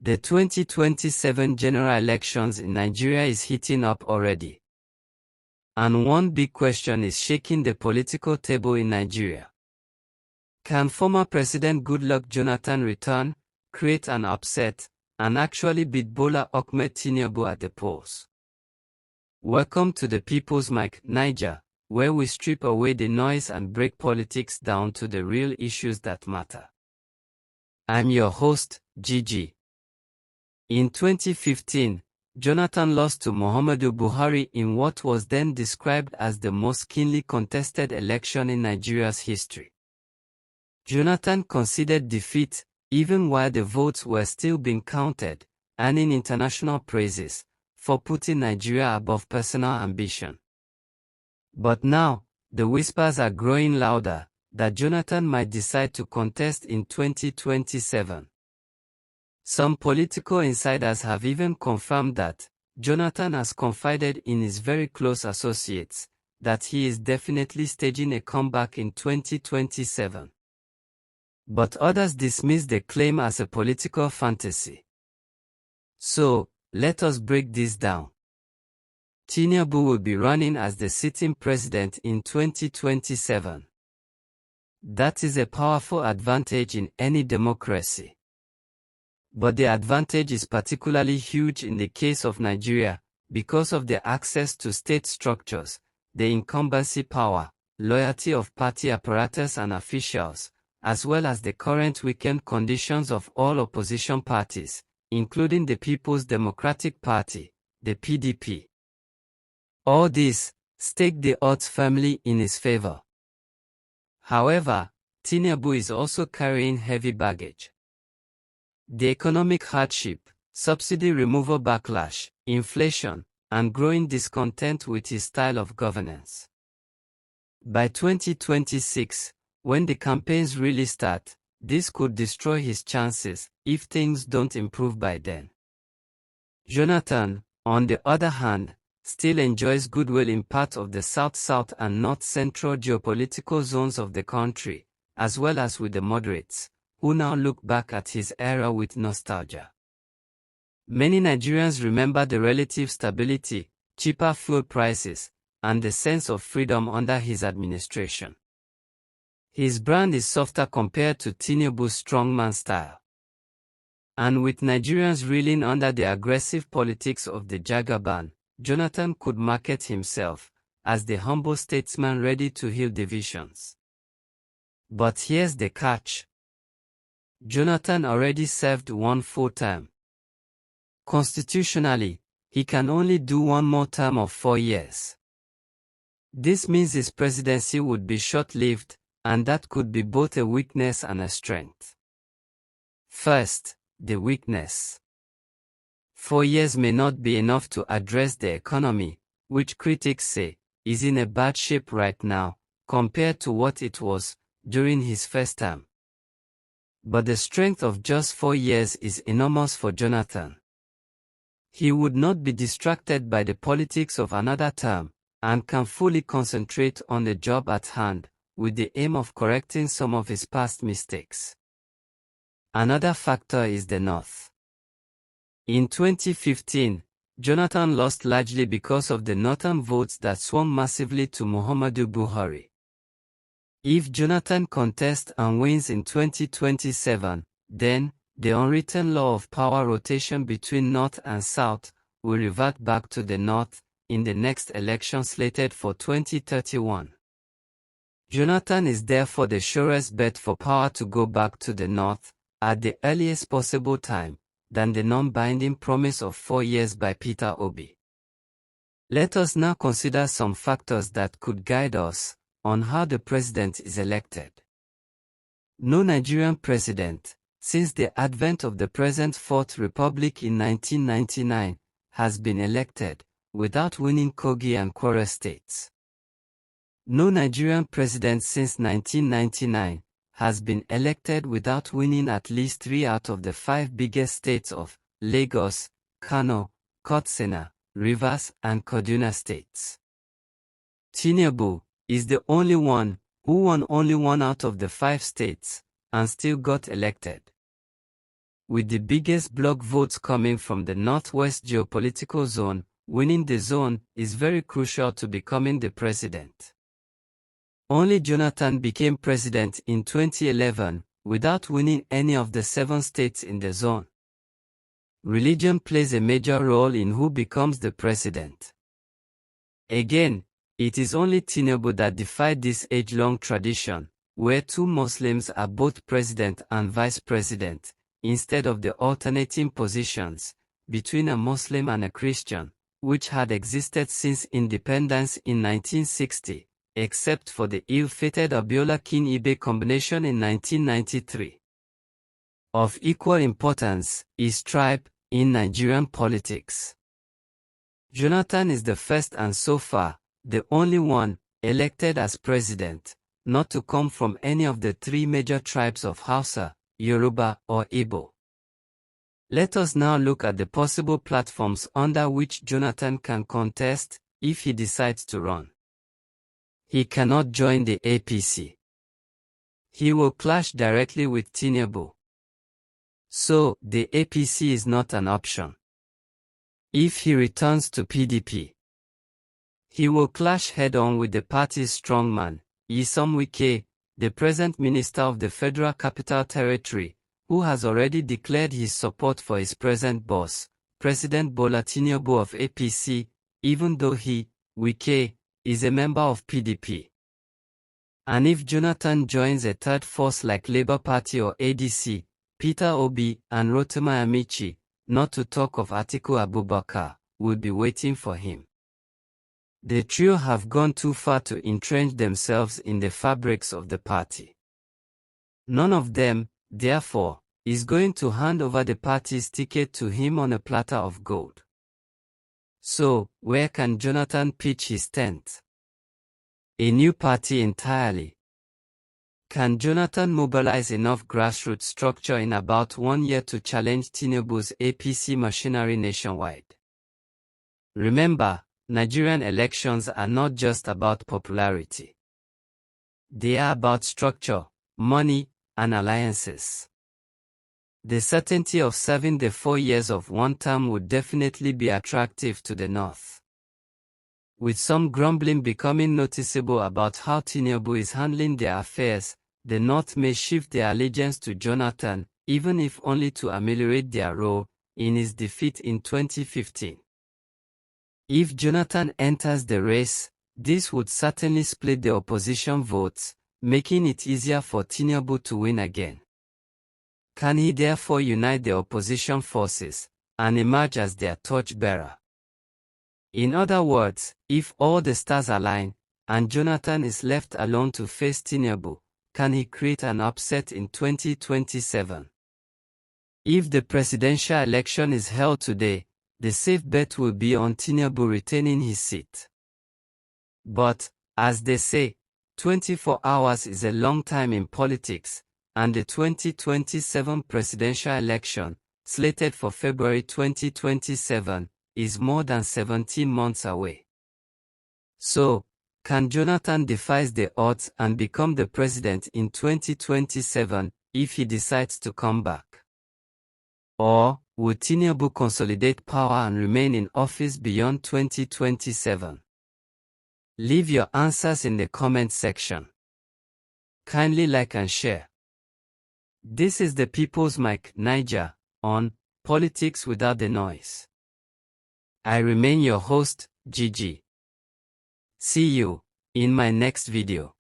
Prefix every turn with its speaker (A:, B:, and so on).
A: The 2027 general elections in Nigeria is heating up already. And one big question is shaking the political table in Nigeria. Can former President Goodluck Jonathan return, create an upset, and actually beat Bola Ahmed Tinubu at the polls? Welcome to the People's Mic, Naija, where we strip away the noise and break politics down to the real issues that matter. I'm your host, Gigi. In 2015, Jonathan lost to Muhammadu Buhari in what was then described as the most keenly contested election in Nigeria's history. Jonathan conceded defeat, even while the votes were still being counted, earning international praises for putting Nigeria above personal ambition. But now, the whispers are growing louder that Jonathan might decide to contest in 2027. Some political insiders have even confirmed that Jonathan has confided in his very close associates that he is definitely staging a comeback in 2027. But others dismiss the claim as a political fantasy. So, let us break this down. Tinubu will be running as the sitting president in 2027. That is a powerful advantage in any democracy. But the advantage is particularly huge in the case of Nigeria, because of the access to state structures, the incumbency power, loyalty of party apparatus and officials, as well as the current weakened conditions of all opposition parties, including the People's Democratic Party, the PDP. All this stake the odds firmly in his favor. However, Tinubu is also carrying heavy baggage. The economic hardship, subsidy removal backlash, inflation, and growing discontent with his style of governance. By 2026, when the campaigns really start, this could destroy his chances if things don't improve by then. Jonathan, on the other hand, still enjoys goodwill in parts of the south-south and north-central geopolitical zones of the country, as well as with the moderates, who now look back at his era with nostalgia. Many Nigerians remember the relative stability, cheaper fuel prices, and the sense of freedom under his administration. His brand is softer compared to Tinubu's strongman style. And with Nigerians reeling under the aggressive politics of the Jagaban, Jonathan could market himself as the humble statesman ready to heal divisions. But here's the catch. Jonathan already served one full term. Constitutionally, he can only do one more term of 4 years. This means his presidency would be short-lived, and that could be both a weakness and a strength. First, the weakness. 4 years may not be enough to address the economy, which critics say is in a bad shape right now, compared to what it was during his first term. But the strength of just 4 years is enormous for Jonathan. He would not be distracted by the politics of another term, and can fully concentrate on the job at hand, with the aim of correcting some of his past mistakes. Another factor is the North. In 2015, Jonathan lost largely because of the northern votes that swung massively to Muhammadu Buhari. If Jonathan contests and wins in 2027, then the unwritten law of power rotation between North and South will revert back to the North in the next election slated for 2031. Jonathan is therefore the surest bet for power to go back to the North at the earliest possible time than the non-binding promise of 4 years by Peter Obi. Let us now consider some factors that could guide us on how the president is elected. No Nigerian president, since the advent of the present Fourth Republic in 1999, has been elected without winning Kogi and Kwara states. No Nigerian president since 1999 has been elected without winning at least 3 out of the 5 biggest states of Lagos, Kano, Katsina, Rivers, and Kaduna states. Tinubu is the only one who won only 1 out of the 5 states and still got elected. with the biggest bloc votes coming from the Northwest geopolitical zone. Winning the zone is very crucial to becoming the president. Only Jonathan became president in 2011, without winning any of the 7 states in the zone. Religion plays a major role in who becomes the president. Again, it is only Tinubu that defied this age-long tradition, where 2 Muslims are both president and vice president, instead of the alternating positions between a Muslim and a Christian, which had existed since independence in 1960, except for the ill-fated Abiola-Kinibe combination in 1993. Of equal importance is tribe in Nigerian politics. Jonathan is the first and so far, the only one, elected as president, not to come from any of the 3 major tribes of Hausa, Yoruba, or Igbo. Let us now look at the possible platforms under which Jonathan can contest, if he decides to run. He cannot join the APC. He will clash directly with Tinubu. So, the APC is not an option. If he returns to PDP, he will clash head-on with the party's strongman, Nyesom Wike, the present Minister of the Federal Capital Territory, who has already declared his support for his present boss, President Bola Tinubu of APC, even though he, Wike, is a member of PDP. And if Jonathan joins a third force like Labour Party or ADC, Peter Obi and Rotimi Amici, not to talk of Atiku Abubakar, will be waiting for him. The trio have gone too far to entrench themselves in the fabrics of the party. None of them, therefore, is going to hand over the party's ticket to him on a platter of gold. So, where can Jonathan pitch his tent? A new party entirely. Can Jonathan mobilize enough grassroots structure in about 1 year to challenge Tinubu's APC machinery nationwide? Remember, Nigerian elections are not just about popularity. They are about structure, money, and alliances. The certainty of serving the 4 years of one term would definitely be attractive to the North. With some grumbling becoming noticeable about how Tinubu is handling their affairs, the North may shift their allegiance to Jonathan, even if only to ameliorate their role in his defeat in 2015. If Jonathan enters the race, this would certainly split the opposition votes, making it easier for Tinubu to win again. Can he therefore unite the opposition forces and emerge as their torchbearer? In other words, if all the stars align, and Jonathan is left alone to face Tinubu, can he create an upset in 2027? If the presidential election is held today, the safe bet will be on Tinubu retaining his seat. But, as they say, 24 hours is a long time in politics, and the 2027 presidential election, slated for February 2027, is more than 17 months away. So, can Jonathan defy the odds and become the president in 2027 if he decides to come back? Or, would Tinubu consolidate power and remain in office beyond 2027? Leave your answers in the comment section. Kindly like and share. This is the People's Mic, Naija, on Politics Without the Noise. I remain your host, Gigi. See you in my next video.